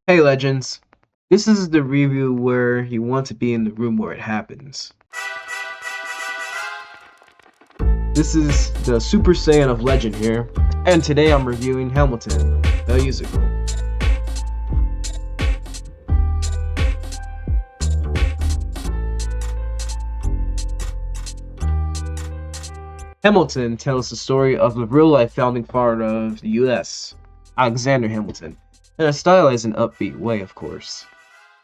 Hey legends, this is the review where you want to be in the room where it happens. This is the Super Saiyan of Legend here, and today I'm reviewing Hamilton, the musical. Hamilton tells the story of the real-life founding father of the US, Alexander Hamilton, in a stylized and upbeat way, of course,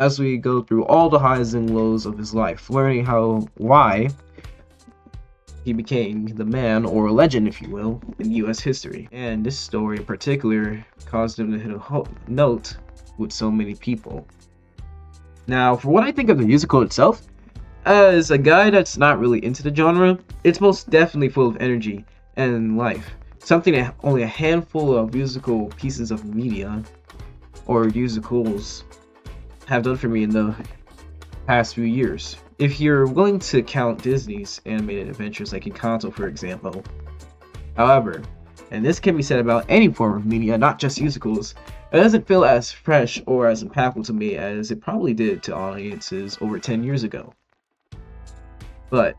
as we go through all the highs and lows of his life, learning why he became the man, or a legend if you will, in US history. And this story in particular caused him to hit a note with so many people. Now, for what I think of the musical itself, as a guy that's not really into the genre, it's most definitely full of energy and life. Something that only a handful of musical pieces of media or musicals have done for me in the past few years. If you're willing to count Disney's animated adventures like Encanto, for example. However, and this can be said about any form of media, not just musicals, it doesn't feel as fresh or as impactful to me as it probably did to audiences over 10 years ago. But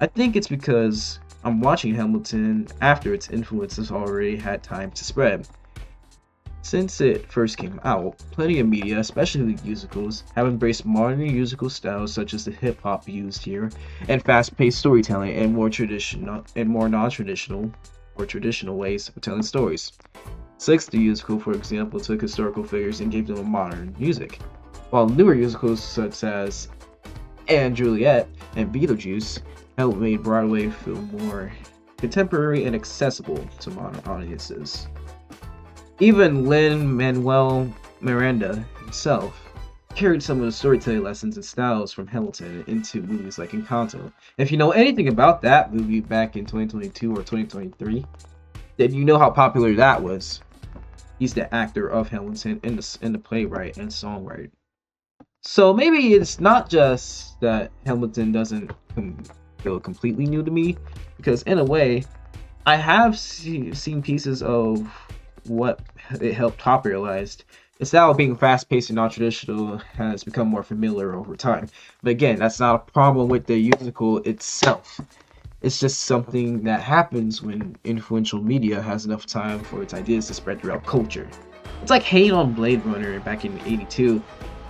I think it's because I'm watching Hamilton after its influence has already had time to spread. Since it first came out, plenty of media, especially musicals, have embraced modern musical styles such as the hip-hop used here, and fast-paced storytelling, and more non-traditional or traditional ways of telling stories. Six the musical, for example, took historical figures and gave them a modern music, while newer musicals such as and Juliet and Beetlejuice helped make Broadway feel more contemporary and accessible to modern audiences. Even Lin-Manuel Miranda himself carried some of the storytelling lessons and styles from Hamilton into movies like Encanto. If you know anything about that movie back in 2022 or 2023, then you know how popular that was. He's the actor of Hamilton and the playwright and songwriter. So maybe it's not just that Hamilton doesn't feel completely new to me, because in a way, I have seen pieces of what it helped popularize. The style of being fast-paced and non-traditional has become more familiar over time. But again, that's not a problem with the musical itself. It's just something that happens when influential media has enough time for its ideas to spread throughout culture. It's like hate on Blade Runner back in '82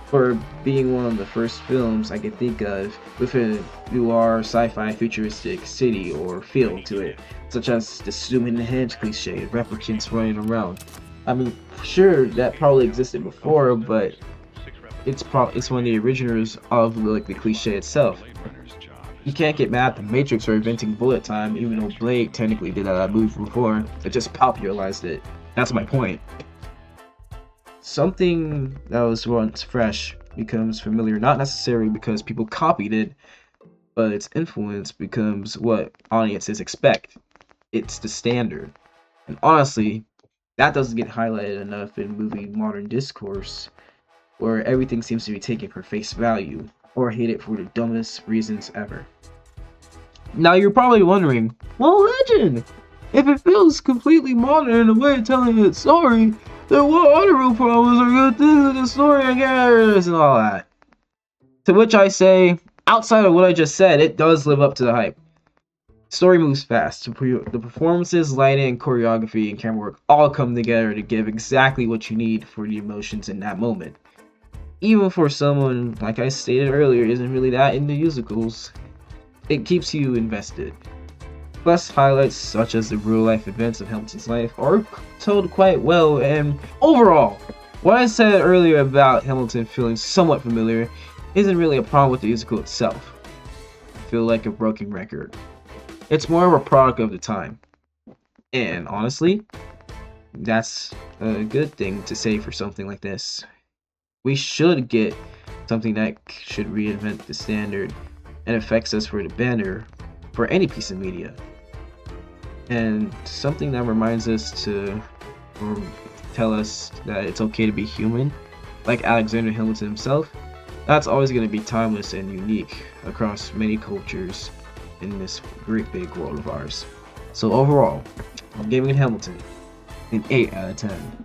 for being one of the first films I could think of with a noir sci-fi futuristic city or feel to it, such as the zoom in the hands cliche, replicants running around. I mean, sure, that probably existed before, but it's one of the originals of the cliche itself. You can't get mad at the Matrix for inventing bullet time, even though Blade technically did that movie before. It just popularized it. That's my point. Something that was once fresh becomes familiar, not necessarily because people copied it, but its influence becomes what audiences expect. It's the standard. And honestly, that doesn't get highlighted enough in movie modern discourse, where everything seems to be taken for face value, or hated for the dumbest reasons ever. Now you're probably wondering, well, Legend, if it feels completely modern in the way of telling its story, then what other real problems are good things in the story and characters and all that? To which I say, outside of what I just said, it does live up to the hype. Story moves fast. The performances, lighting, and choreography and camera work all come together to give exactly what you need for the emotions in that moment. Even for someone, like I stated earlier, isn't really that into musicals, it keeps you invested. Plus, highlights such as the real-life events of Hamilton's life are told quite well, and overall, what I said earlier about Hamilton feeling somewhat familiar isn't really a problem with the musical itself. I feel like a broken record. It's more of a product of the time. And honestly, that's a good thing to say for something like this. We should get something that should reinvent the standard and affects us for the better for any piece of media. And something that reminds us to tell us that it's okay to be human, like Alexander Hamilton himself, that's always going to be timeless and unique across many cultures in this great big world of ours. So overall, I'm giving Hamilton an 8 out of 10.